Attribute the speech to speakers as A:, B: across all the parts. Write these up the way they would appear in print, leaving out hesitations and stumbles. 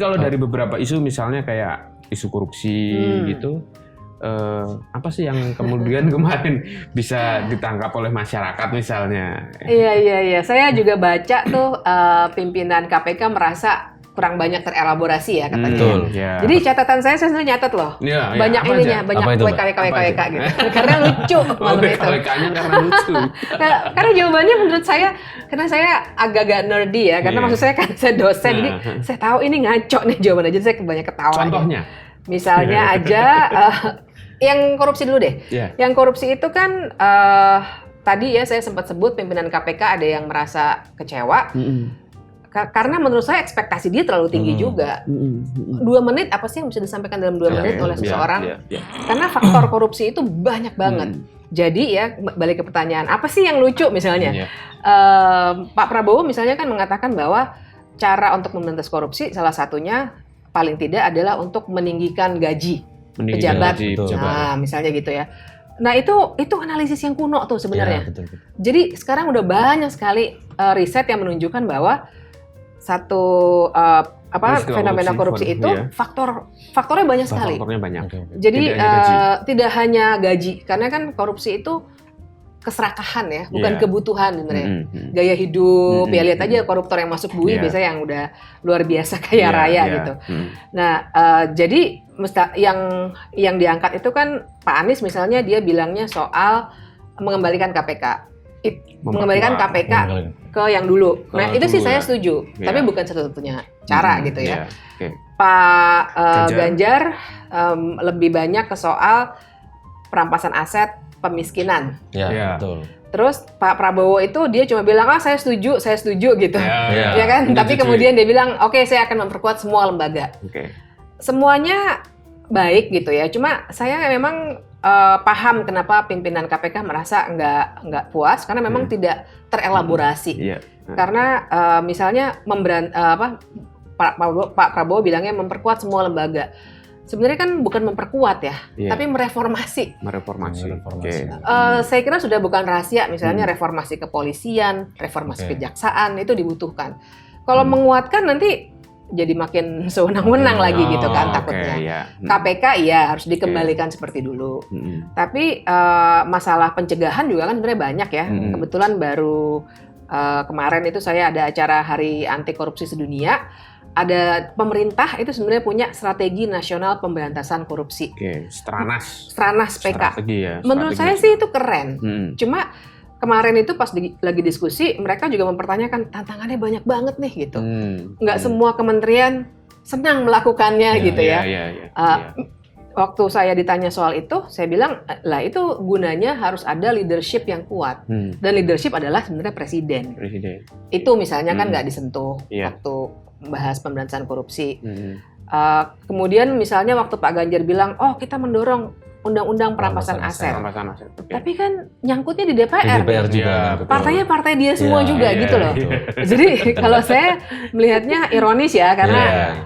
A: kalau dari beberapa isu misalnya kayak isu korupsi gitu, apa sih yang kemudian kemarin bisa ditangkap oleh masyarakat misalnya?
B: Iya. Saya juga baca tuh pimpinan KPK merasa kurang banyak terelaborasi ya katanya.
A: Betul. Ya.
B: Jadi catatan saya sebenarnya nyatet loh.
A: Ya,
B: banyak
A: apa
B: ininya,
A: aja?
B: banyak WKWK gitu. Karena lucu malam itu.
A: WKWK-nya karena lucu.
B: Karena jawabannya menurut saya, karena saya agak-agak nerdy ya, karena maksud saya kan saya dosen, jadi saya tahu ini ngaco nih jawaban aja, saya banyak ketawa.
A: Contohnya?
B: Misalnya aja, yang korupsi dulu deh.
A: Yeah.
B: Yang korupsi itu kan tadi ya saya sempat sebut pimpinan KPK ada yang merasa kecewa. Karena menurut saya ekspektasi dia terlalu tinggi juga. 2 menit apa sih yang bisa disampaikan dalam 2 menit oleh seseorang? Karena faktor korupsi itu banyak banget. Jadi ya balik ke pertanyaan, apa sih yang lucu misalnya? Pak Prabowo misalnya kan mengatakan bahwa cara untuk memberantas korupsi salah satunya paling tidak adalah untuk meninggikan gaji pejabat. Nah, misalnya gitu ya. Nah, itu analisis yang kuno tuh sebenarnya.
C: Betul.
B: Jadi sekarang udah banyak sekali riset yang menunjukkan bahwa satu fenomena korupsi itu faktornya banyak sekali.
A: Faktornya banyak.
B: Jadi tidak hanya gaji, karena kan korupsi itu keserakahan ya, bukan kebutuhan sebenarnya. Gaya hidup, ya lihat aja koruptor yang masuk BUI biasanya yang udah luar biasa kaya raya gitu. Nah, jadi yang diangkat itu kan Pak Anies misalnya dia bilangnya soal mengembalikan KPK. Mengembalikan KPK ke yang dulu. Nah, itu sih saya setuju. Tapi bukan satu-satunya cara gitu ya. Pak Ganjar lebih banyak ke soal perampasan aset, pemiskinan.
C: Betul.
B: Terus Pak Prabowo itu dia cuma bilang, saya setuju gitu. Ya kan? Tapi kemudian dia bilang, oke, saya akan memperkuat semua lembaga. Semuanya baik gitu ya. Cuma saya memang paham kenapa pimpinan KPK merasa nggak puas karena memang tidak terelaborasi. Karena misalnya Pak Prabowo bilangnya memperkuat semua lembaga. Sebenarnya kan bukan memperkuat ya, tapi mereformasi. Saya kira sudah bukan rahasia, misalnya reformasi kepolisian, reformasi kejaksaan itu dibutuhkan. Kalau menguatkan nanti jadi makin sewenang-wenang lagi gitu kan takutnya. KPK harus dikembalikan seperti dulu. Tapi masalah pencegahan juga kan sebenarnya banyak ya. Kebetulan baru kemarin itu saya ada acara Hari Anti Korupsi Sedunia. Ada pemerintah itu sebenarnya punya strategi nasional pemberantasan korupsi. Stranas PK. Menurut saya sih itu keren. Cuma kemarin itu pas lagi diskusi, mereka juga mempertanyakan tantangannya banyak banget nih gitu. Nggak semua kementerian senang melakukannya gitu ya. Waktu saya ditanya soal itu, saya bilang, lah itu gunanya harus ada leadership yang kuat. Dan leadership adalah sebenarnya presiden. Itu misalnya kan nggak disentuh waktu membahas pemberantasan korupsi. Kemudian misalnya waktu Pak Ganjar bilang, kita mendorong undang-undang perampasan aset. Tapi kan nyangkutnya di DPR.
C: Juga.
B: Partainya partai dia semua juga gitu loh. Jadi kalau saya melihatnya ironis ya, karena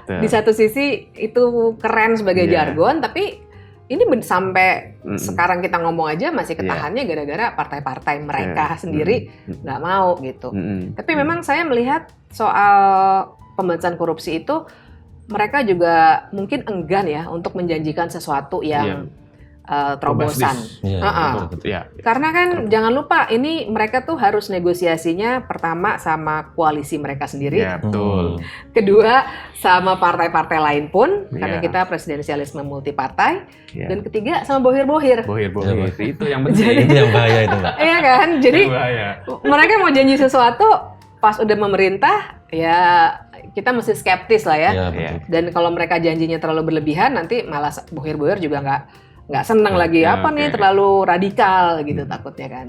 B: di satu sisi itu keren sebagai jargon, tapi ini sampai sekarang kita ngomong aja masih ketahannya gara-gara partai-partai mereka sendiri nggak mau gitu. Tapi memang saya melihat soal pemberantasan korupsi itu mereka juga mungkin enggan ya untuk menjanjikan sesuatu yang terobosan. Karena kan jangan lupa ini mereka tuh harus negosiasinya pertama sama koalisi mereka sendiri. Kedua sama partai-partai lain pun karena kita presidensialisme multipartai. Dan ketiga sama bohir-bohir.
A: Itu yang penting.
C: Itu yang bahaya itu, Mbak.
B: Iya kan? Jadi mereka mau janji sesuatu pas udah memerintah ya kita mesti skeptis lah ya. Dan kalau mereka janjinya terlalu berlebihan nanti malah bohir-bohir juga nggak seneng lagi nih terlalu radikal gitu takutnya kan.